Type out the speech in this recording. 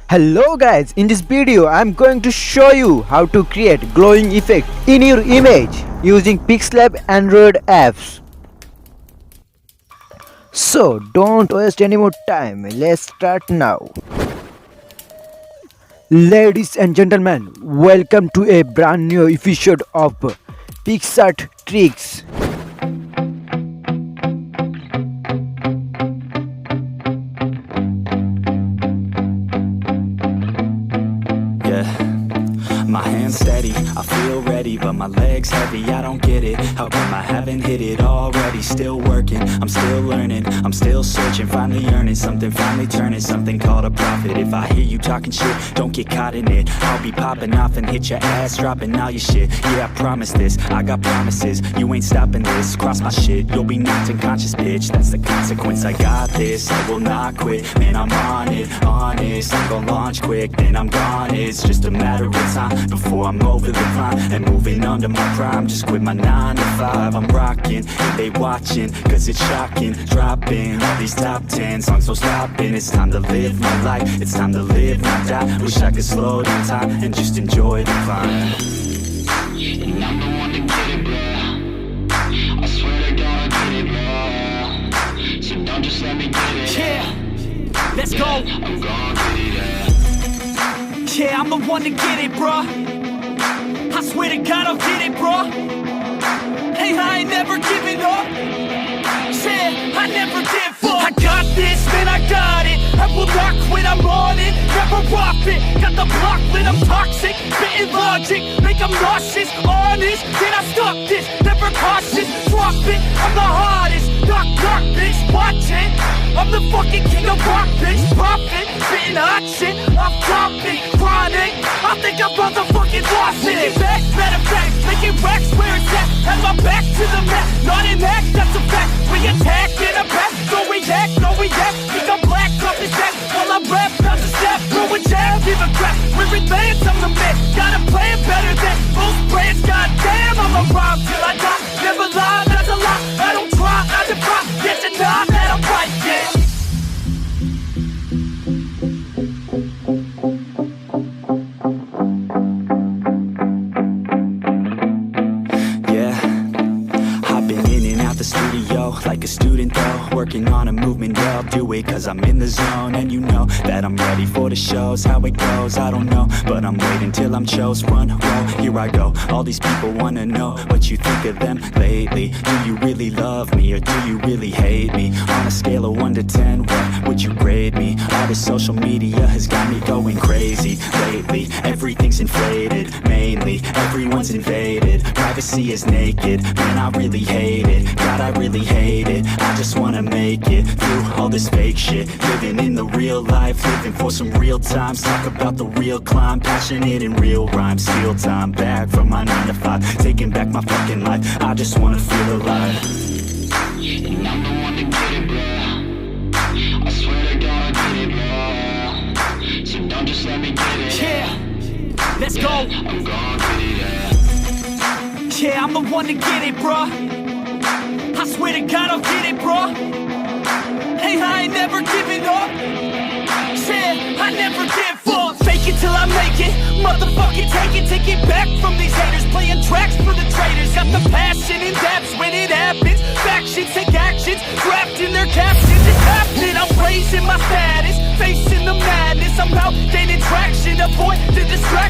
Hello guys, in this video I'm going to show you how to create glowing effect in your image using PicsArt Android apps. So don't waste any more time, let's start now. Ladies and gentlemen, welcome to a brand new episode of PicsArt Tricks. My hands steady, I feel ready, but my legs heavy, I don't get it. How come I haven't hit it already? Still working, I'm still learning, I'm still searching, finally earning something, finally turning something called a profit. If I hear you talking shit, don't get caught in it. I'll be popping off and hit your ass, dropping all your shit. Yeah, I promise this, I got promises, you ain't stopping this. Cross my shit, you'll be knocked unconscious, bitch. That's the consequence, I got this, I will not quit. Man, I'm on it, honest, I'm gon' launch quick, then I'm gone. It's just a matter of time before I'm over the climb and moving under my prime. Just quit my 9 to 5, I'm rocking and they watching, cause it's shocking. Dropping all these top 10 songs, so stopping. It's time to live my life, it's time to live, not die. Wish I could slow down time and just enjoy the climb. And I'm the one to get it, bro. I swear to God I get it, bro. So don't just let me get it. Yeah, let's go. I'm gonna get it, yeah. Yeah, I'm the one to get it, bruh. I swear to God I'll get it, bruh. Hey, I ain't never giving up. Yeah, I never give up. I got this, man, I got it. I will not quit, I'm on it. Never rock it. Got the block lit, I'm toxic. Spitting logic, make them nauseous. Honest, can I stop this? Never cautious, drop it. I'm the hardest. Knock, knock, bitch, watch it. I'm the fucking king of rock, bitch. Profit, spitting hot shit. I'm topic, chronic. I think I'm motherfucking lost it. Get back, matter of fact, making racks where it's at. Have my back to the mat, not an act, that's a fact. We attack in a back, no react, no react. Think I'm black, up his back, while I rap, bounce a step. Throw a jab, give a crap. We're advanced, I'm the man. Gotta play it better than most brands. Goddamn, I'ma rhyme till I die. Never lie, that's a lie. I don't try, I defy. Get to know that I'm right, yeah. Like a student though, working on a movement, yeah, I'll do it cause I'm in the zone. And you know that I'm ready for the shows. How it goes, I don't know, but I'm waiting till I'm chose. Front row, here I go. All these people wanna know what you think of them lately. Do you really love me or do you really hate me? On a scale of 1 to 10, what would you grade me? All this social media has got me going crazy lately. Everything's inflated, mainly everyone's invaded. Privacy is naked, man, I really hate it. God, I really hate it. I just wanna make it through all this fake shit. Living in the real life, living for some real times. Talk about the real climb, passionate in real rhymes. Steal time back from my 9 to 5, taking back my fucking life. I just wanna feel alive. And I'm the one to get it, bro. I swear to God I get it, bro. So don't just let me get it. Yeah, let's go. I'm gonna get it, yeah. Yeah, I'm the one to get it, bruh. I swear to God I'll get it, bro. Hey, I ain't never giving up. Yeah, I never give up. Fake it till I make it. Motherfucking take it back from these haters. Playing tracks for the traitors. Got the passion in depths when it happens. Factions take actions, drafting their captions. It's happening, I'm raising my status. Facing the madness, I'm out gaining traction. A point to distract